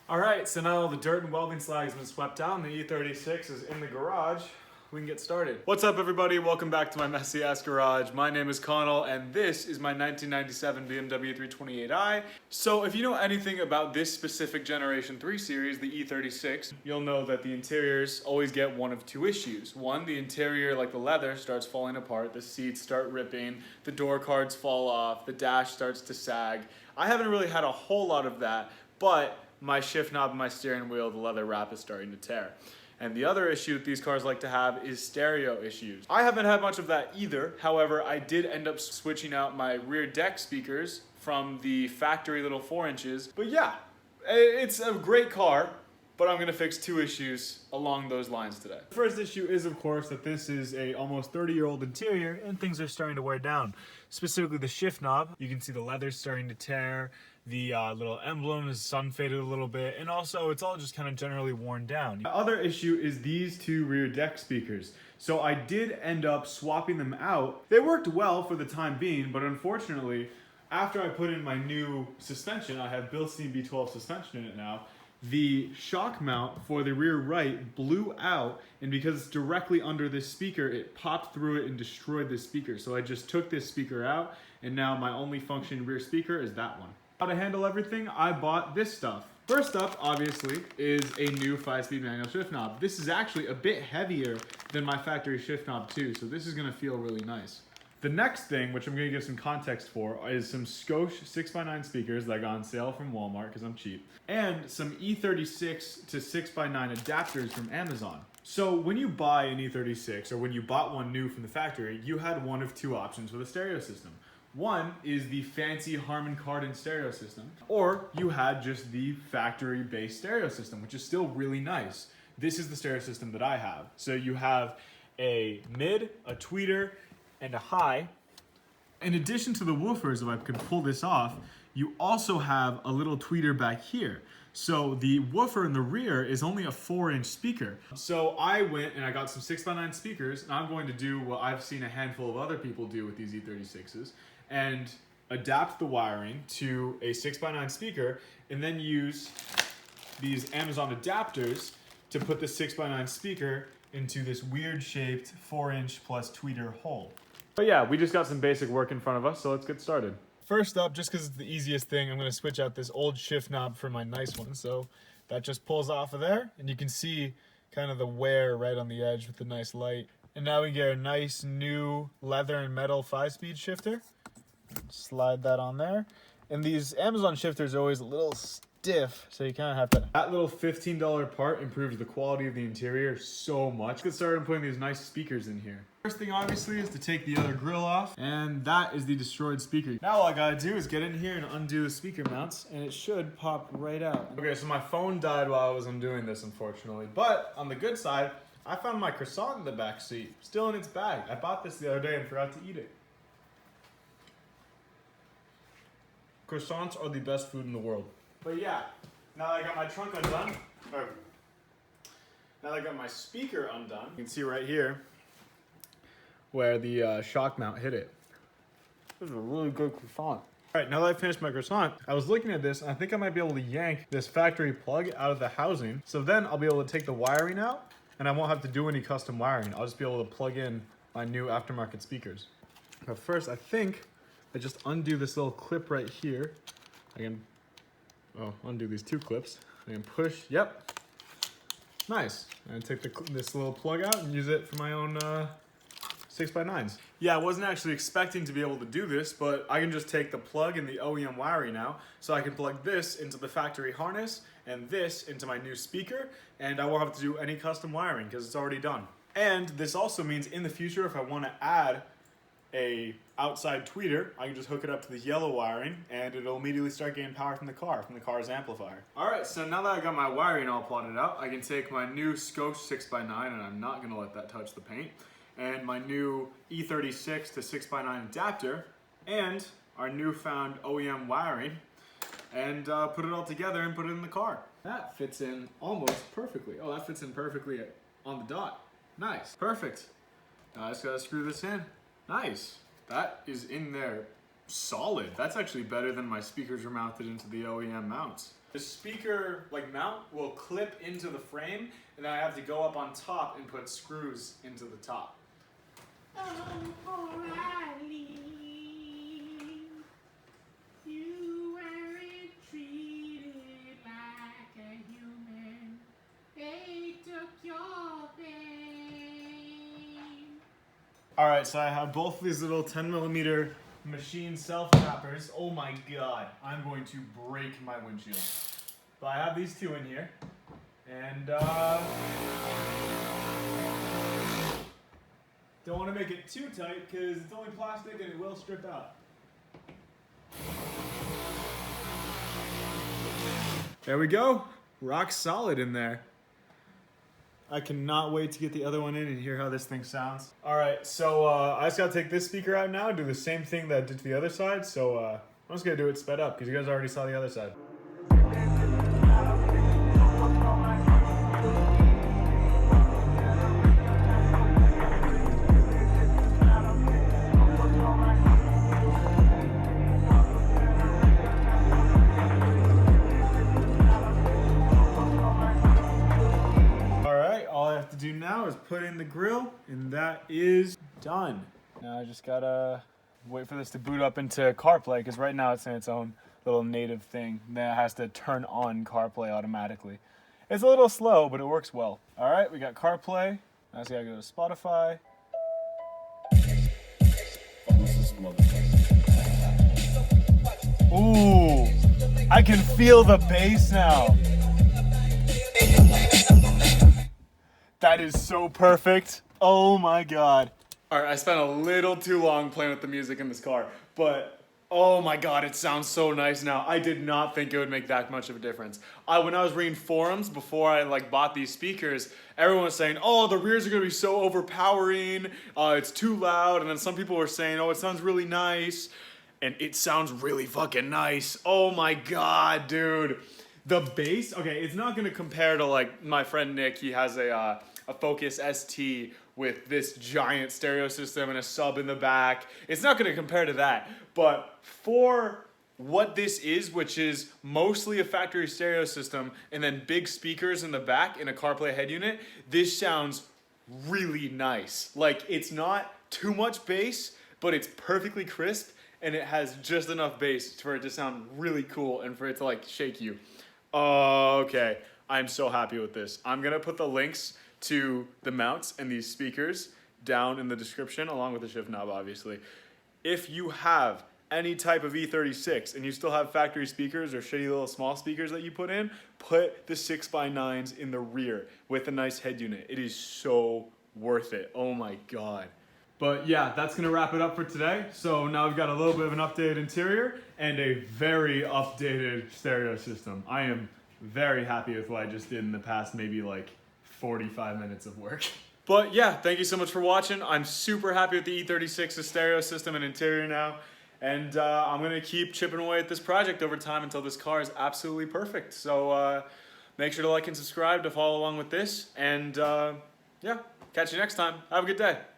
Alright, so now all the dirt and welding slag has been swept down, the E36 is in the garage. We can get started. What's up everybody? Welcome back to my messy ass garage. My name is Connell and this is my 1997 BMW 328i. So if you know anything about this specific Generation 3 series, the E36, you'll know that the interiors always get one of two issues. One, the interior, like the leather, starts falling apart, the seats start ripping, the door cards fall off, the dash starts to sag. I haven't really had a whole lot of that, but my shift knob and my steering wheel, the leather wrap is starting to tear. And the other issue that these cars like to have is stereo issues. I haven't had much of that either. However, I did end up switching out my rear deck speakers from the factory little 4 inches. But yeah, it's a great car, but I'm gonna fix two issues along those lines today. The first issue is, of course, that this is a almost 30-year-old interior and things are starting to wear down. Specifically the shift knob. You can see the leather's starting to tear. The little emblem is sun faded a little bit, and also it's all just kind of generally worn down. The other issue is these two rear deck speakers. So I did end up swapping them out. They worked well for the time being, but unfortunately, after I put in my new suspension, I have Bilstein B12 suspension in it now, the shock mount for the rear right blew out, and because it's directly under this speaker, it popped through it and destroyed this speaker. So I just took this speaker out, and now my only functioning rear speaker is that one. How to handle everything, I bought this stuff. First up, obviously, is a new 5-speed manual shift knob. This is actually a bit heavier than my factory shift knob too, so this is gonna feel really nice. The next thing, which I'm gonna give some context for, is some Scosche 6x9 speakers that got on sale from Walmart, because I'm cheap, and some E36 to 6x9 adapters from Amazon. So when you buy an E36, or when you bought one new from the factory, you had one of two options with a stereo system. One is the fancy Harman Kardon stereo system, or you had just the factory-based stereo system, which is still really nice. This is the stereo system that I have. So you have a mid, a tweeter, and a high. In addition to the woofers, if I could pull this off, you also have a little tweeter back here. So the woofer in the rear is only a 4-inch speaker. So I went and I got some 6x9 speakers, and I'm going to do what I've seen a handful of other people do with these E36s, and adapt the wiring to a 6x9 speaker, and then use these Amazon adapters to put the 6x9 speaker into this weird shaped 4-inch plus tweeter hole. But yeah, we just got some basic work in front of us, so let's get started. First up, just because it's the easiest thing, I'm going to switch out this old shift knob for my nice one. So that just pulls off of there, and you can see kind of the wear right on the edge with the nice light. And now we get a nice new leather and metal 5-speed shifter. Slide that on there. And these Amazon shifters are always a little stiff, so you kind of have to... That little $15 part improves the quality of the interior so much. Let's get started putting these nice speakers in here. First thing obviously is to take the other grill off, and that is the destroyed speaker. Now all I gotta do is get in here and undo the speaker mounts, and it should pop right out. Okay, so my phone died while I was undoing this, unfortunately. But on the good side, I found my croissant in the back seat, still in its bag. I bought this the other day and forgot to eat it. Croissants are the best food in the world. But yeah, now that I got my trunk undone, now that I got my speaker undone, you can see right here where the shock mount hit it. This is a really good croissant. All right, now that I finished my croissant, I was looking at this and I think I might be able to yank this factory plug out of the housing. So then I'll be able to take the wiring out and I won't have to do any custom wiring. I'll just be able to plug in my new aftermarket speakers. But first, I think I just undo this little clip right here. I can, undo these two clips. I can push, yep. Nice. And take this little plug out and use it for my own 6x9s. Yeah, I wasn't actually expecting to be able to do this, but I can just take the plug and the OEM wiring now, so I can plug this into the factory harness and this into my new speaker, and I won't have to do any custom wiring because it's already done. And this also means in the future, if I want to add a outside tweeter, I can just hook it up to the yellow wiring and it'll immediately start getting power from the car's amplifier. Alright, so now that I got my wiring all plotted out, I can take my new Scosche 6x9, and I'm not going to let that touch the paint, and my new E36 to 6x9 adapter, and our newfound OEM wiring, and put it all together and put it in the car. That fits in almost perfectly. Oh, that fits in perfectly on the dot. Nice. Perfect. Now I just gotta screw this in. Nice. That is in there solid. That's actually better than my speakers were mounted into the OEM mounts. The speaker mount will clip into the frame, and then I have to go up on top and put screws into the top. Oh, O'Reilly, you weren't treated like a human. They took your thing. Alright, so I have both of these little 10mm machine self-tappers. Oh my god, I'm going to break my windshield. But I have these two in here. And don't want to make it too tight because it's only plastic and it will strip out. There we go. Rock solid in there. I cannot wait to get the other one in and hear how this thing sounds. Alright, so I just gotta take this speaker out now and do the same thing that I did to the other side. So I'm just gonna do it sped up because you guys already saw the other side. Do now is put in the grill, and that is done. Now I just gotta wait for this to boot up into CarPlay, because right now it's in its own little native thing that has to turn on CarPlay automatically. It's a little slow, but it works well. All right, we got CarPlay. Now I gotta go to Spotify. Ooh, I can feel the bass now. That is so perfect. Oh my god. All right, I spent a little too long playing with the music in this car, but oh my god, it sounds so nice now. I did not think it would make that much of a difference. When I was reading forums before I bought these speakers, everyone was saying, oh, the rears are gonna be so overpowering, it's too loud, and then some people were saying, oh, it sounds really nice, and it sounds really fucking nice. Oh my god, dude. The bass, okay, it's not gonna compare to my friend Nick. He has a Focus ST with this giant stereo system and a sub in the back. It's not gonna compare to that, but for what this is, which is mostly a factory stereo system and then big speakers in the back in a CarPlay head unit, this sounds really nice. It's not too much bass, but it's perfectly crisp, and it has just enough bass for it to sound really cool and for it to shake you. Okay, I'm so happy with this. I'm gonna put the links to the mounts and these speakers down in the description, along with the shift knob, obviously. If you have any type of E36 and you still have factory speakers or shitty little small speakers that you put the 6x9s in the rear with a nice head unit. It is so worth it. Oh my god. But yeah, that's gonna wrap it up for today. So now we've got a little bit of an updated interior and a very updated stereo system. I am very happy with what I just did in the past maybe 45 minutes of work. But yeah, thank you so much for watching. I'm super happy with the E36's stereo system and interior now. And I'm gonna keep chipping away at this project over time until this car is absolutely perfect. So make sure to like and subscribe to follow along with this. And yeah, catch you next time. Have a good day.